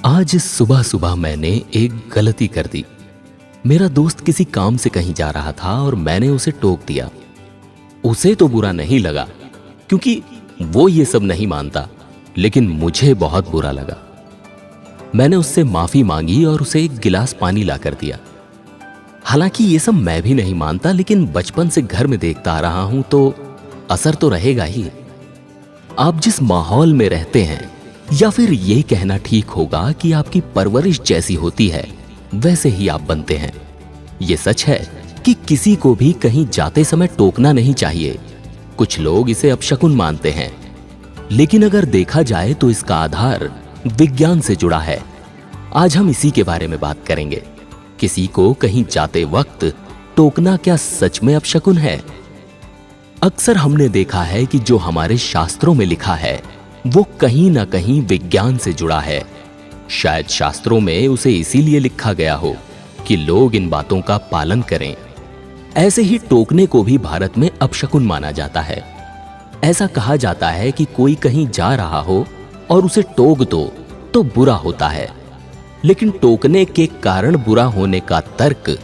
आज सुबह सुबह मैंने एक गलती कर दी। मेरा दोस्त किसी काम से कहीं जा रहा था और मैंने उसे टोक दिया। उसे तो बुरा नहीं लगा क्योंकि वो ये सब नहीं मानता, लेकिन मुझे बहुत बुरा लगा। मैंने उससे माफी मांगी और उसे एक गिलास पानी लाकर दिया। हालांकि ये सब मैं भी नहीं मानता, लेकिन बचपन से घर में देखता आ रहा हूं तो असर तो रहेगा ही। आप जिस माहौल में रहते हैं, या फिर ये कहना ठीक होगा कि आपकी परवरिश जैसी होती है वैसे ही आप बनते हैं। ये सच है कि किसी को भी कहीं जाते समय टोकना नहीं चाहिए। कुछ लोग इसे अपशकुन मानते हैं, लेकिन अगर देखा जाए तो इसका आधार विज्ञान से जुड़ा है। आज हम इसी के बारे में बात करेंगे। किसी को कहीं जाते वक्त टोकना क्या सच में अपशकुन है? अक्सर हमने देखा है कि जो हमारे शास्त्रों में लिखा है वो कहीं ना कहीं विज्ञान से जुड़ा है। शायद शास्त्रों में उसे इसीलिए लिखा गया हो कि लोग इन बातों का पालन करें। ऐसे ही टोकने को भी भारत में अपशकुन माना जाता है। ऐसा कहा जाता है कि कोई कहीं जा रहा हो और उसे टोक दो तो बुरा होता है, लेकिन टोकने के कारण बुरा होने का तर्क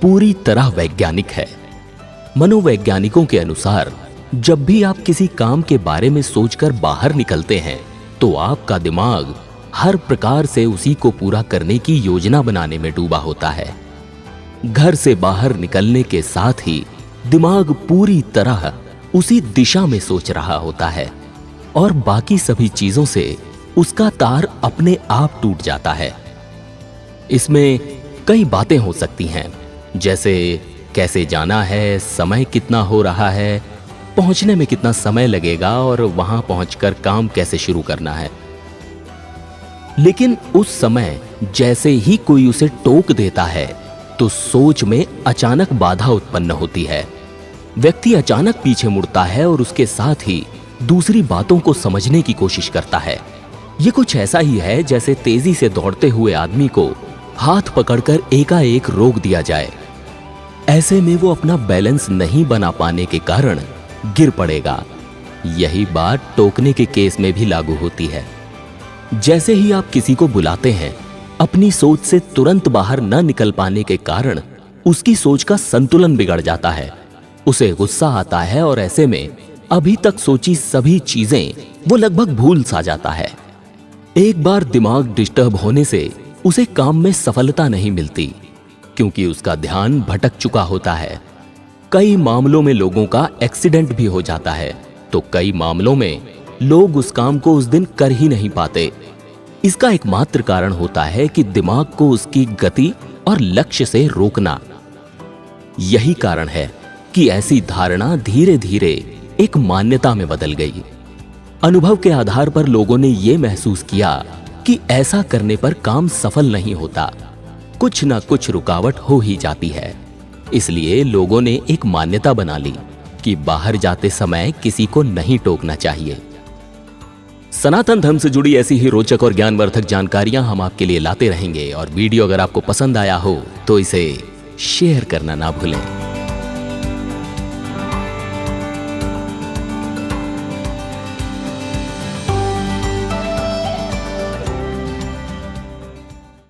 पूरी तरह वैज्ञानिक है। मनोवैज्ञानिकों के अनुसार जब भी आप किसी काम के बारे में सोचकर बाहर निकलते हैं तो आपका दिमाग हर प्रकार से उसी को पूरा करने की योजना बनाने में डूबा होता है। घर से बाहर निकलने के साथ ही दिमाग पूरी तरह उसी दिशा में सोच रहा होता है और बाकी सभी चीजों से उसका तार अपने आप टूट जाता है। इसमें कई बातें हो सकती हैं, जैसे कैसे जाना है, समय कितना हो रहा है, पहुंचने में कितना समय लगेगा और वहां पहुंचकर काम कैसे शुरू करना है। लेकिन उस समय जैसे ही कोई उसे टोक देता है तो सोच में अचानक बाधा उत्पन्न होती है। व्यक्ति अचानक पीछे मुड़ता है और उसके साथ ही दूसरी बातों को समझने की कोशिश करता है। यह कुछ ऐसा ही है जैसे तेजी से दौड़ते हुए आदमी को हाथ पकड़कर एकाएक रोक दिया जाए। ऐसे में वो अपना बैलेंस नहीं बना पाने के कारण गिर पड़ेगा। यही बात टोकने के केस में भी लागू होती है। जैसे ही आप किसी को बुलाते हैं, अपनी सोच से तुरंत बाहर न निकल पाने के कारण उसकी सोच का संतुलन बिगड़ जाता है। उसे गुस्सा आता है और ऐसे में अभी तक सोची सभी चीजें वो लगभग भूल सा जाता है। एक बार दिमाग डिस्टर्ब होने से उसे काम में सफलता नहीं मिलती क्योंकि उसका ध्यान भटक चुका होता है। कई मामलों में लोगों का एक्सीडेंट भी हो जाता है, तो कई मामलों में लोग उस काम को उस दिन कर ही नहीं पाते। इसका एकमात्र कारण होता है कि दिमाग को उसकी गति और लक्ष्य से रोकना। यही कारण है कि ऐसी धारणा धीरे धीरे एक मान्यता में बदल गई। अनुभव के आधार पर लोगों ने यह महसूस किया कि ऐसा करने पर काम सफल नहीं होता, कुछ ना कुछ रुकावट हो ही जाती है। इसलिए लोगों ने एक मान्यता बना ली कि बाहर जाते समय किसी को नहीं टोकना चाहिए। सनातन धर्म से जुड़ी ऐसी ही रोचक और ज्ञानवर्धक जानकारियां हम आपके लिए लाते रहेंगे, और वीडियो अगर आपको पसंद आया हो तो इसे शेयर करना ना भूलें।